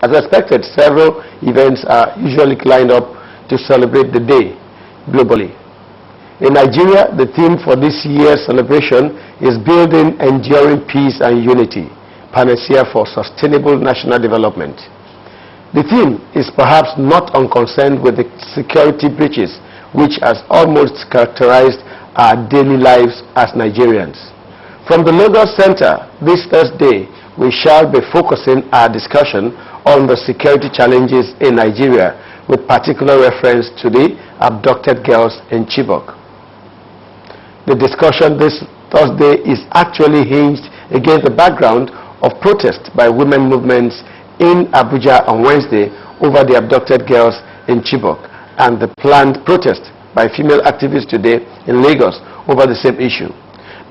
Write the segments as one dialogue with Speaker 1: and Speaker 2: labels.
Speaker 1: As expected, several events are usually lined up to celebrate the day globally. In Nigeria, the theme for this year's celebration is Building Enduring Peace and Unity, Panacea for Sustainable National Development. The theme is perhaps not unconcerned with the security breaches which has almost characterized our daily lives as Nigerians. From the Lagos Center this Thursday, we shall be focusing our discussion on the security challenges in Nigeria, with particular reference to the abducted girls in Chibok. The discussion this Thursday is actually hinged against the background of protest by women movements in Abuja on Wednesday over the abducted girls in Chibok, and the planned protest by female activists today in Lagos over the same issue.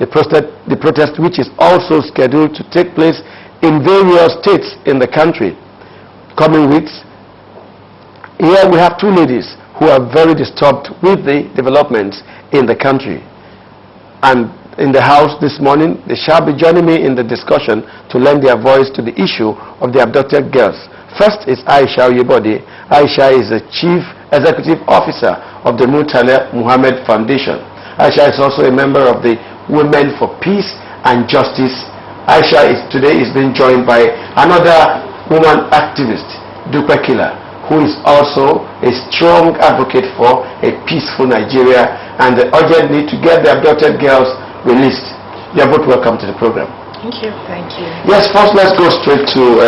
Speaker 1: The protest, which is also scheduled to take place in various states in the country coming weeks. Here we have two ladies who are very disturbed with the developments in the country. And in the house this morning, they shall be joining me in the discussion to lend their voice to the issue of the abducted girls. First is Aisha Oyebode. Aisha is the Chief Executive Officer of the Murtala Muhammad Foundation. Aisha is also a member of the Women for Peace and Justice. Aisha today is being joined by another woman activist, Dupe Killer, who is also a strong advocate for a peaceful Nigeria and the urgent need to get the abducted girls released. You are both welcome to the program.
Speaker 2: Thank you. Thank you.
Speaker 1: Yes, first let's go straight to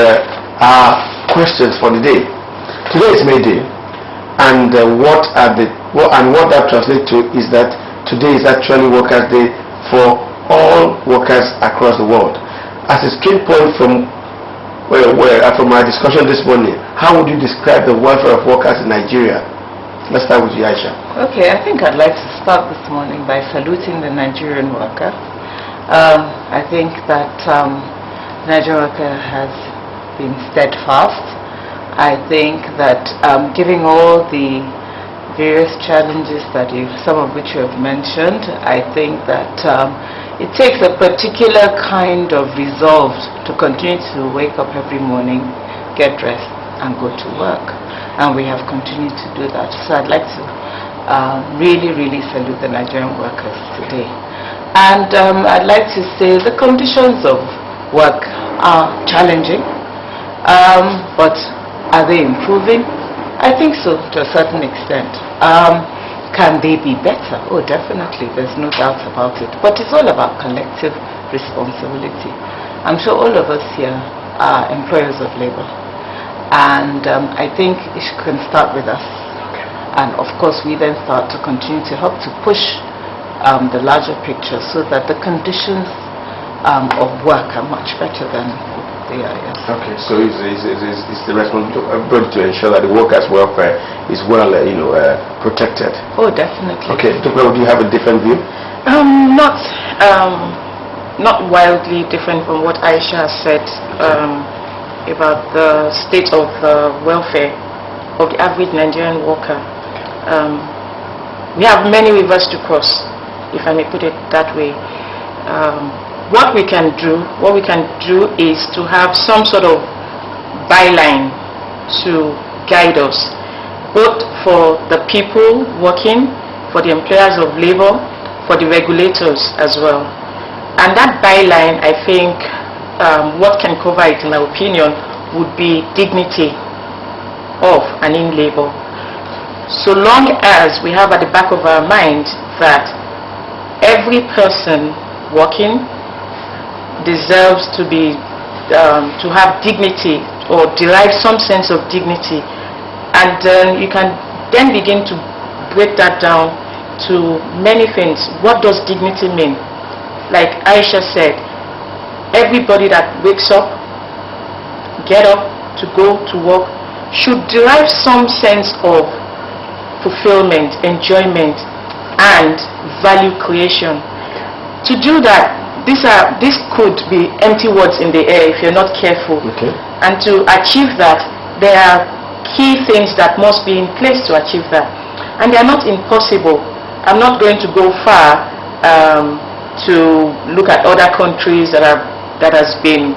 Speaker 1: our questions for the day. Today is May Day, and what that translates to is that today is actually Workers' Day for all workers across the world. As a straight point from our discussion this morning, how would you describe the welfare of workers in Nigeria? Let's start with you, Aisha.
Speaker 2: Okay, I think I'd like to start this morning by saluting the Nigerian worker. I think that the Nigerian worker has been steadfast. I think that given all the various challenges that some of which you have mentioned, I think that it takes a particular kind of resolve to continue to wake up every morning, get dressed, and go to work. And we have continued to do that. So I'd like to really, really salute the Nigerian workers today. And I'd like to say the conditions of work are challenging, but are they improving? I think so, to a certain extent. Can they be better? Oh, definitely. There's no doubt about it. But it's all about collective responsibility. I'm sure all of us here are employers of labor. And I think it can start with us. And of course, we then start to continue to help to push the larger picture so that the conditions of work are much better than they are. Yes.
Speaker 1: Okay, so it's the responsibility of everybody to ensure that the workers' welfare is well, protected.
Speaker 2: Oh, definitely.
Speaker 1: Okay, Dupe, do you have a different view?
Speaker 2: Not wildly different from what Aisha said about the state of welfare of the average Nigerian worker. We have many rivers to cross, if I may put it that way. What we can do is to have some sort of byline to guide us, both for the people working, for the employers of labor, for the regulators as well. And that byline, I think, what can cover it, in my opinion, would be dignity of and in labor. So long as we have at the back of our mind that every person working deserves to be to have dignity or derive some sense of dignity, and you can then begin to break that down to many things. What does dignity mean? Like Aisha said, everybody that wakes up, get up to go to work, should derive some sense of fulfillment, enjoyment, and value creation. To do that, this could be empty words in the air if you're not careful.
Speaker 1: Okay.
Speaker 2: And to achieve that, there are key things that must be in place to achieve that. And they are not impossible. I'm not going to go far to look at other countries that has been,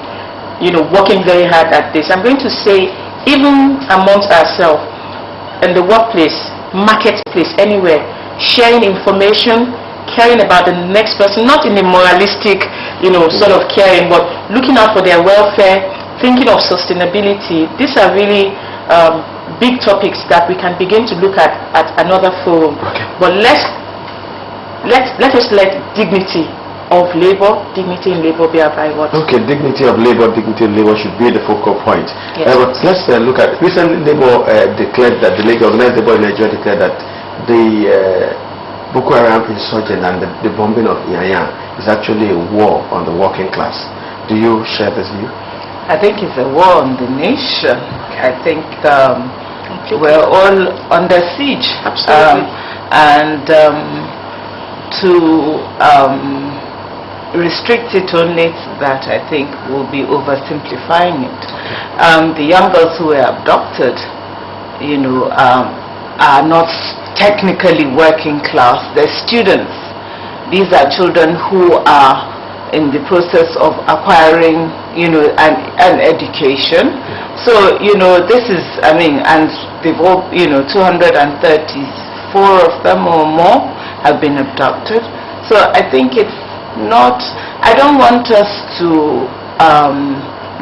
Speaker 2: working very hard at this. I'm going to say even amongst ourselves, in the workplace, marketplace, anywhere, sharing information, caring about the next person, not in a moralistic, sort of caring, but looking out for their welfare, thinking of sustainability. These are really big topics that we can begin to look at another forum.
Speaker 1: Okay.
Speaker 2: But let us let dignity in labor be our byword.
Speaker 1: Okay, dignity in labor should be the focal point.
Speaker 2: Yes.
Speaker 1: But let's look at, recently Labour declared that, the organized labor in Nigeria declared that the Boko Haram insurgent and the bombing of Yanya is actually a war on the working class. Do you share this view?
Speaker 2: I think it's a war on the nation. I think we're all under siege.
Speaker 1: Absolutely.
Speaker 2: To restrict it only to that, I think, will be oversimplifying it. The young girls who were abducted, are not technically working class. They're students. These are children who are in the process of acquiring, an education. So, this is, and they've all, 234 of them or more have been abducted. So I think it's not, I don't want us to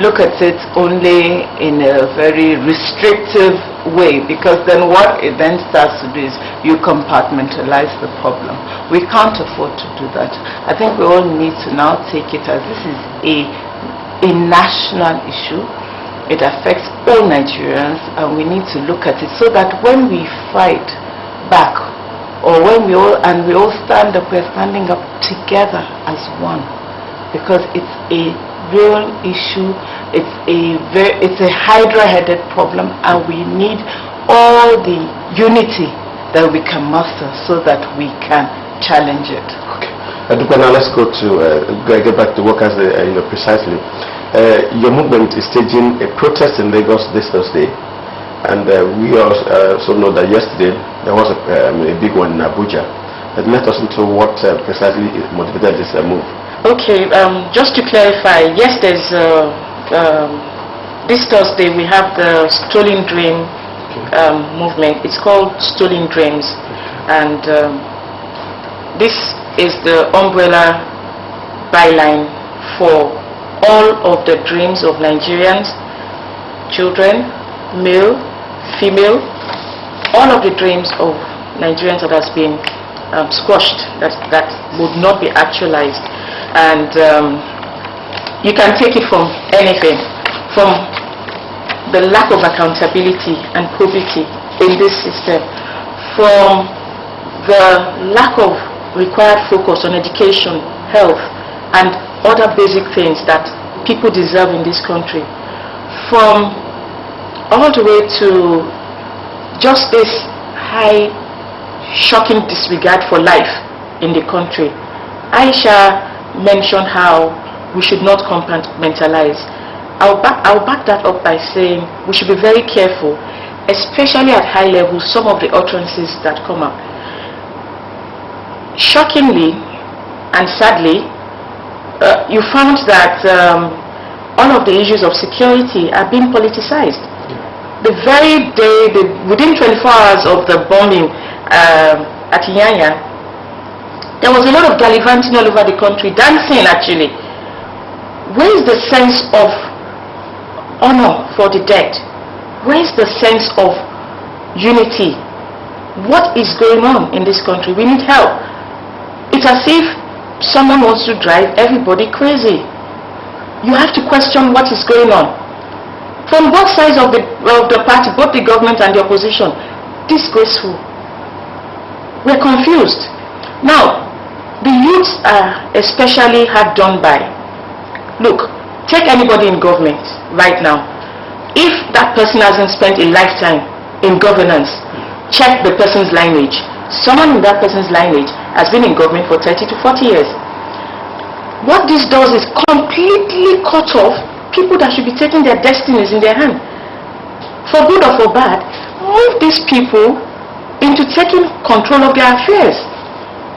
Speaker 2: look at it only in a very restrictive way, because then what it then starts to do is you compartmentalize the problem. We can't afford to do that. I think we all need to now take it as this is a national issue. It affects all Nigerians, and we need to look at it so that when we fight back, or when we all stand up, we're standing up together as one, because it's a real issue. It's a hydra-headed problem, and we need all the unity that we can muster so that we can challenge it.
Speaker 1: Okay. Now let's go to get back to workers. Precisely, your movement is staging a protest in Lagos this Thursday. And we also know that yesterday there was a big one in Abuja. Let us into what precisely motivated this move.
Speaker 3: Okay, just to clarify, yes, there's this Thursday we have the Stolen Dream movement. It's called Stolen Dreams, and this is the umbrella byline for all of the dreams of Nigerians, children, male, female, all of the dreams of Nigerians that has been squashed, that would not be actualized. And you can take it from anything, from the lack of accountability and probity in this system, from the lack of required focus on education, health, and other basic things that people deserve in this country, from all the way to just this high, shocking disregard for life in the country. Aisha mentioned how we should not compartmentalize. I'll back that up by saying we should be very careful, especially at high levels, some of the utterances that come up. Shockingly and sadly, you found that all of the issues of security are being politicized. The very day, within 24 hours of the bombing at Yanya, there was a lot of gallivanting all over the country, dancing actually. Where is the sense of honor for the dead? Where is the sense of unity? What is going on in this country? We need help. It's as if someone wants to drive everybody crazy. You have to question what is going on. From both sides of the party, both the government and the opposition, disgraceful. We're confused. Now, the youths are especially hard done by. Look, take anybody in government right now. If that person hasn't spent a lifetime in governance, check the person's lineage. Someone in that person's lineage has been in government for 30 to 40 years. What this does is completely cut off people that should be taking their destinies in their hand. For good or for bad, move these people into taking control of their affairs.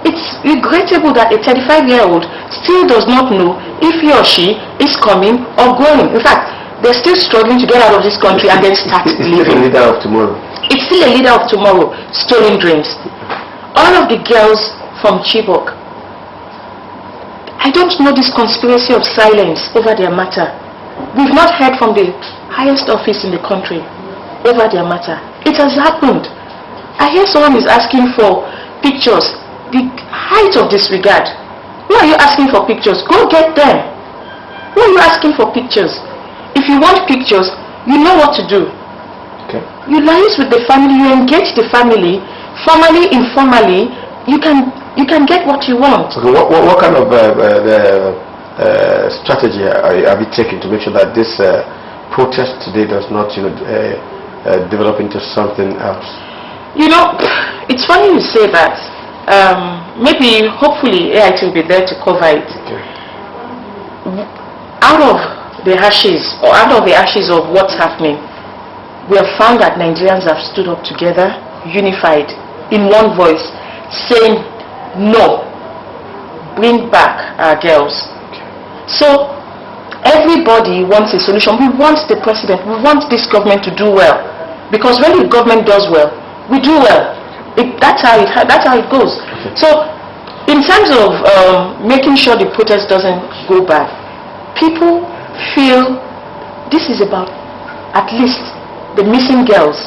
Speaker 3: It's regrettable that a 35-year-old still does not know if he or she is coming or going. In fact, they're still struggling to get out of this country and then start
Speaker 1: It's still a leader of tomorrow.
Speaker 3: It's still a leader of tomorrow, stolen dreams. All of the girls from Chibok, I don't know this conspiracy of silence over their matter. We've not heard from the highest office in the country over their matter. It has happened. I hear someone is asking for pictures. The height of disregard. Why are you asking for pictures? Go get them. Why are you asking for pictures? If you want pictures, you know what to do.
Speaker 1: Okay.
Speaker 3: You liaise with the family, you engage the family, formally, informally, you can get what you want.
Speaker 1: Okay, what kind of strategy have you taken to make sure that this protest today does not, develop into something else?
Speaker 3: It's funny you say that. Maybe, hopefully, AIT will be there to cover it.
Speaker 1: Okay.
Speaker 3: Out of the ashes of what's happening, we have found that Nigerians have stood up together, unified, in one voice, saying, no, bring back our girls.
Speaker 1: Okay.
Speaker 3: So, everybody wants a solution. We want the president, we want this government to do well. Because when the government does well, we do well. That's how it goes.
Speaker 1: Okay.
Speaker 3: So, in terms of making sure the protest doesn't go bad, people feel this is about at least the missing girls.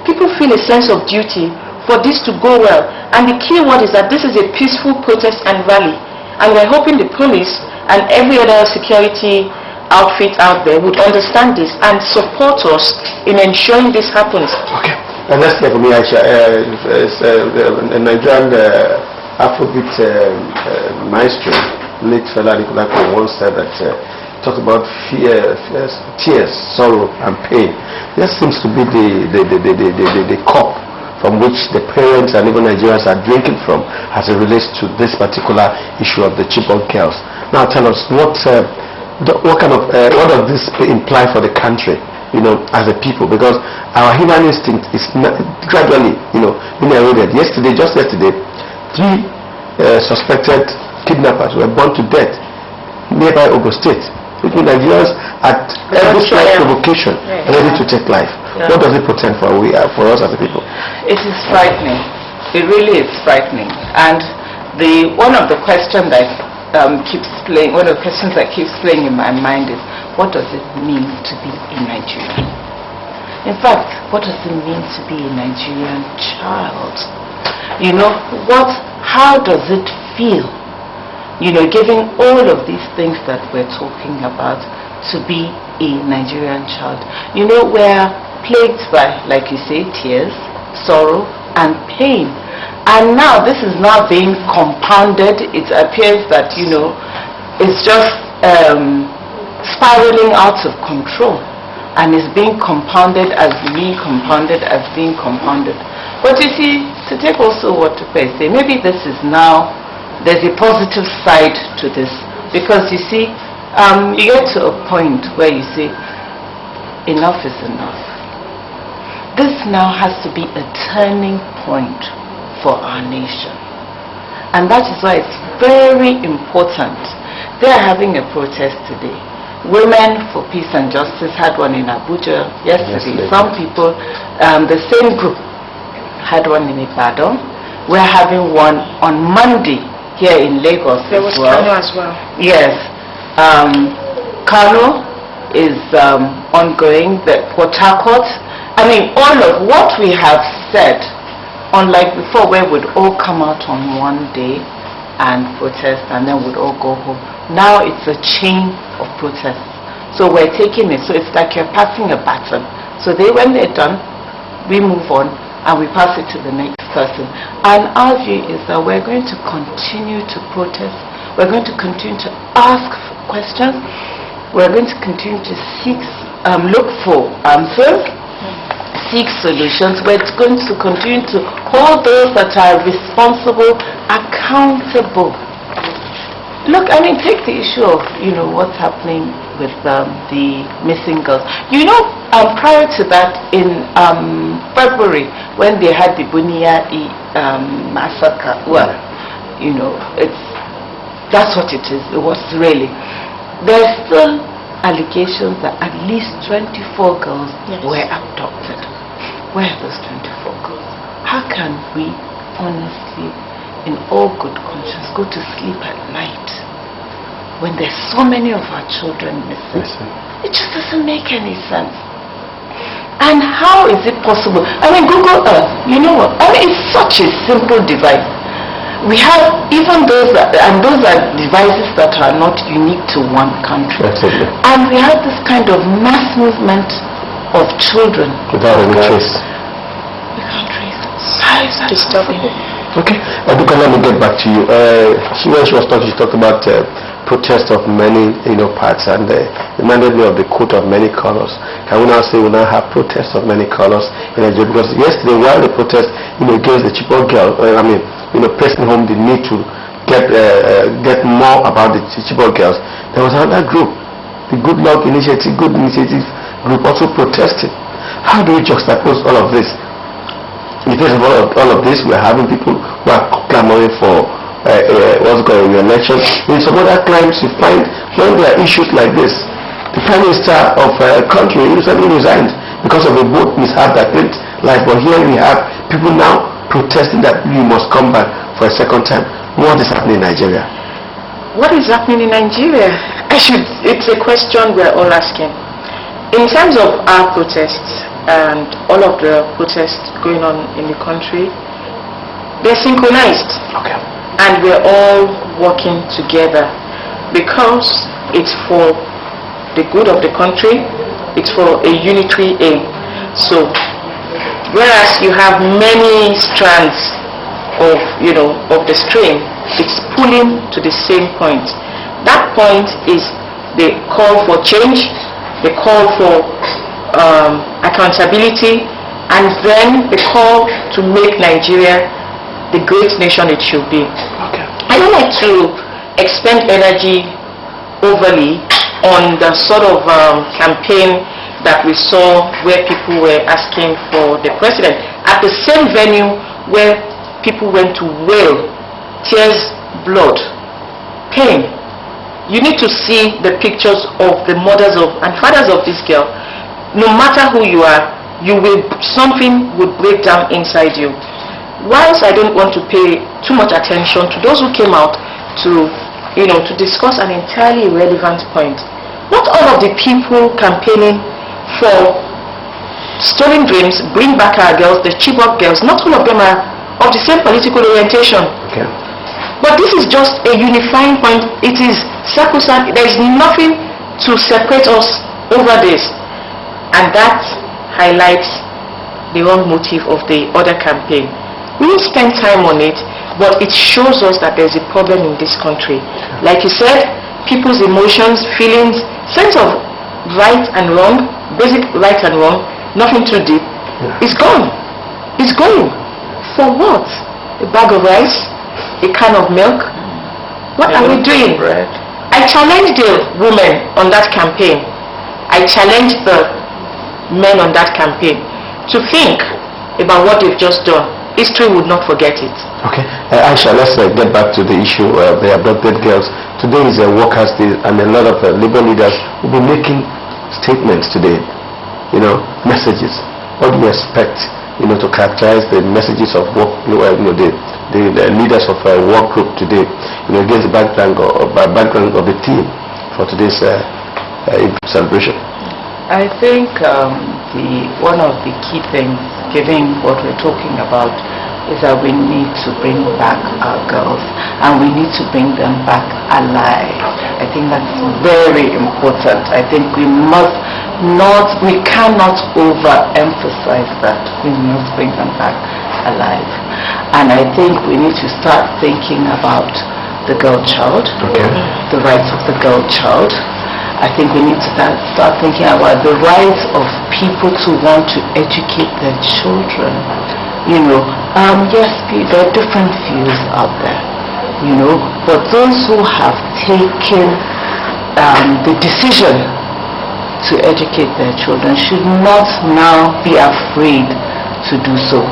Speaker 3: People feel a sense of duty for this to go well. And the key word is that this is a peaceful protest and rally. And we're hoping the police and every other security outfit out there would understand this and support us in ensuring this happens.
Speaker 1: Okay. And let's hear from you, Aisha. A Nigerian Afrobeat maestro, late Fela Anikulapo, once said that talked about fear, tears, sorrow, and pain. That seems to be the cup from which the parents and even Nigerians are drinking from as it relates to this particular issue of the Chibok girls. Now tell us, what does this imply for the country, as a people? Because our human instinct is gradually, being eroded. Just yesterday, 3 suspected kidnappers were burned to death nearby Borno State. Which means Nigerians at every slight provocation ready to take life. Yeah. What does it portend for us as a people?
Speaker 2: It is frightening. It really is frightening. And one of the questions that keeps playing in my mind is, what does it mean to be a Nigerian? In fact, what does it mean to be a Nigerian child? How does it feel? Giving all of these things that we're talking about to be a Nigerian child. We're plagued by, like you say, tears, sorrow, and pain. And now this is now being compounded. It appears that, it's just spiraling out of control. And it's being compounded as being compounded as being compounded. But you see, to take also what to say, maybe this is now, there's a positive side to this, because you see, you get to a point where you say, enough is enough. This now has to be a turning point for our nation. And that is why it's very important. They are having a protest today. Women for Peace and Justice had one in Abuja yesterday. Some people, the same group had one in Ibadan. We're having one on Monday here in Lagos.
Speaker 3: There was Kano as well.
Speaker 2: Yes. Kano is ongoing. The Port Harcourt. I mean, all of what we have said, unlike before where we'd all come out on one day and protest and then we'd all go home. Now it's a chain of protests. So we're taking it. So it's like you're passing a baton. So when they're done, we move on and we pass it to the next person. And our view is that we're going to continue to protest. We're going to continue to ask questions. We're going to continue to look for answers, seek solutions. We're going to continue to hold those that are responsible accountable. Look, I mean, take the issue of, what's happening with the missing girls. Prior to that, in February, when they had the Bunia massacre, that's what it is. It was really. There's still allegations that at least 24 girls
Speaker 3: Yes.
Speaker 2: were abducted. Where are those 24 girls? How can we honestly, in all good conscience, go to sleep at night when there's so many of our children missing? It just doesn't make any sense. And how is it possible? I mean, Google Earth, you know what? I mean, it's such a simple device. We have even those that, and those are devices that are not unique to one country.
Speaker 1: Absolutely.
Speaker 2: And we have this kind of mass movement of children.
Speaker 1: Without any trace.
Speaker 2: We can't trace it. How is that
Speaker 3: Disturbing.
Speaker 1: Okay. Aduka, let me get back to you. When she was talking, she talked about protest of many, parts, and reminded me of the coat of many colors. Can we now say we now have protests of many colors in Nigeria? Because yesterday, while the protest, against the Chibok girl, pressing home the need to get more about the Chibok girls, there was another group, the Good Initiative group, also protesting. How do we juxtapose all of this? In the face of all of this, we're having people who are clamoring for what's called re-election. In some other climes, you find when there are issues like this, the Prime Minister of a country recently resigned because of a boat mishap that claimed life. But here we have people now protesting that we must come back for a second time. What is happening in Nigeria?
Speaker 3: What is happening in Nigeria? It's a question we're all asking. In terms of our protests and all of the protests going on in the country, they're synchronized.
Speaker 1: Okay.
Speaker 3: And we're all working together because it's for the good of the country, it's for a unitary aim. So whereas you have many strands of the stream, it's pulling to the same point. That point is the call for change, the call for accountability, and then the call to make Nigeria the great nation it should be.
Speaker 1: Okay.
Speaker 3: I don't like to expend energy overly on the sort of campaign that we saw where people were asking for the president at the same venue where people went to wail, tears, blood, pain. You need to see the pictures of the mothers and fathers of this girl. No matter who you are, something would break down inside you. Whilst I don't want to pay too much attention to those who came out to discuss an entirely irrelevant point, not all of the people campaigning for stolen dreams, bring back our girls, the Chibok girls, not all of them are of the same political orientation.
Speaker 1: Okay.
Speaker 3: But this is just a unifying point. It is sacrosanct. There is nothing to separate us over this. And that highlights the wrong motive of the other campaign. We will spend time on it, but it shows us that there's a problem in this country. Like you said, people's emotions, feelings, sense of right and wrong, basic right and wrong, nothing too deep, is gone. It's going. For what? A bag of rice? A can of milk? What are we doing? I challenge the women on that campaign. I challenge the men on that campaign to think about what they've just done. History would not forget it.
Speaker 1: Okay. Aisha, let's get back to the issue of the abducted girls. Today is a Workers' Day, and a lot of labor leaders will be making statements today, messages. What do you expect, to characterize the messages of work, the leaders of a work group today, against the background of the theme for today's celebration?
Speaker 2: I think one of the key things, given what we're talking about, is that we need to bring back our girls, and we need to bring them back alive. I think that's very important. I think we cannot overemphasize that. We must bring them back alive. And I think we need to start thinking about the girl child, the rights of the girl child. I think we need to start thinking about the rights of people to want to educate their children. Yes, there are different views out there, but those who have taken the decision to educate their children should not now be afraid to do so.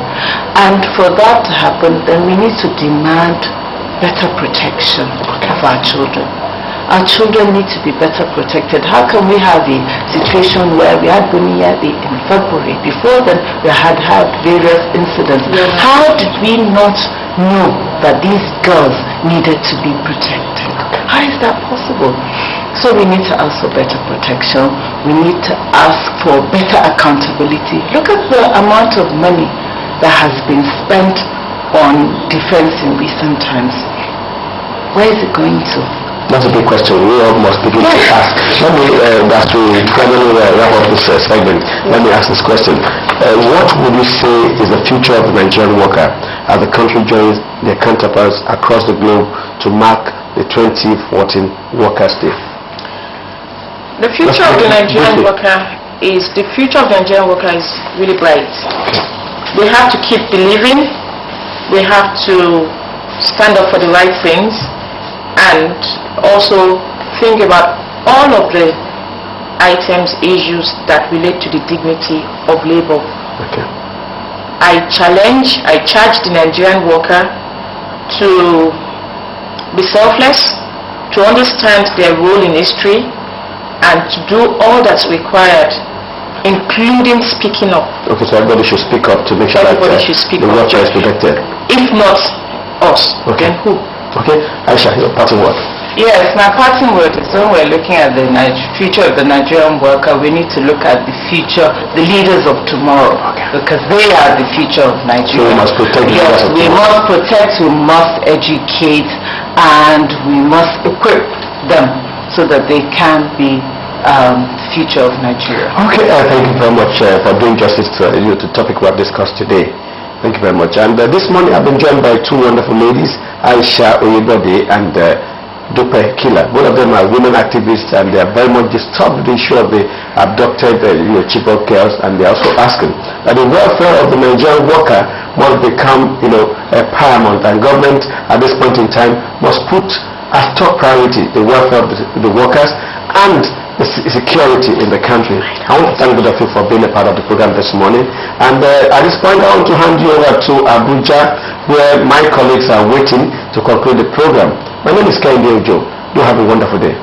Speaker 2: And for that to happen, then we need to demand better protection of our children. Our children need to be better protected. How can we have a situation where we had Buniyadi in February? Before then, we had various incidents. How did we not know that these girls needed to be protected? How is that possible? So we need to ask for better protection. We need to ask for better accountability. Look at the amount of money that has been spent on defense in recent times. Where is it going to?
Speaker 1: That's a big question. We all must begin to ask. Let me, as we gradually wrap up this segment, let me ask this question. What would you say is the future of the Nigerian worker as the country joins their counterparts across the globe to mark the 2014 Workers' Day?
Speaker 3: The future of the Nigerian worker is really bright. They have to keep believing. They have to stand up for the right things, and also think about all of the issues that relate to the dignity of labor.
Speaker 1: Okay.
Speaker 3: I charge the Nigerian worker to be selfless, to understand their role in history, and to do all that's required, including speaking up.
Speaker 1: Okay, so everybody should speak up to make sure that the worker is protected.
Speaker 3: If not us, then who?
Speaker 1: Okay, Aisha, your parting word.
Speaker 2: Yes, my parting word is when we're looking at the future of the Nigerian worker, we need to look at the future, the leaders of tomorrow, because they are the future of Nigeria.
Speaker 1: So we must protect the
Speaker 2: Yes, we
Speaker 1: tomorrow.
Speaker 2: must protect, we must educate, and we must equip them so that they can be the future of Nigeria.
Speaker 1: Okay, thank you very much for doing justice to the topic we have discussed today. Thank you very much. And this morning I've been joined by two wonderful ladies, Aisha Oyebode and Dupe Killer. Both of them are women activists, and they are very much disturbed with the issue of the abducted Chibok girls, and they are also asking that the welfare of the Nigerian worker must become paramount, and government at this point in time must put as top priority the welfare of the workers and the security in the country. I want to thank both of you for being a part of the program this morning. And at this point, I want to hand you over to Abuja, where my colleagues are waiting to conclude the program. My name is Kehinde Ojo. Do have a wonderful day.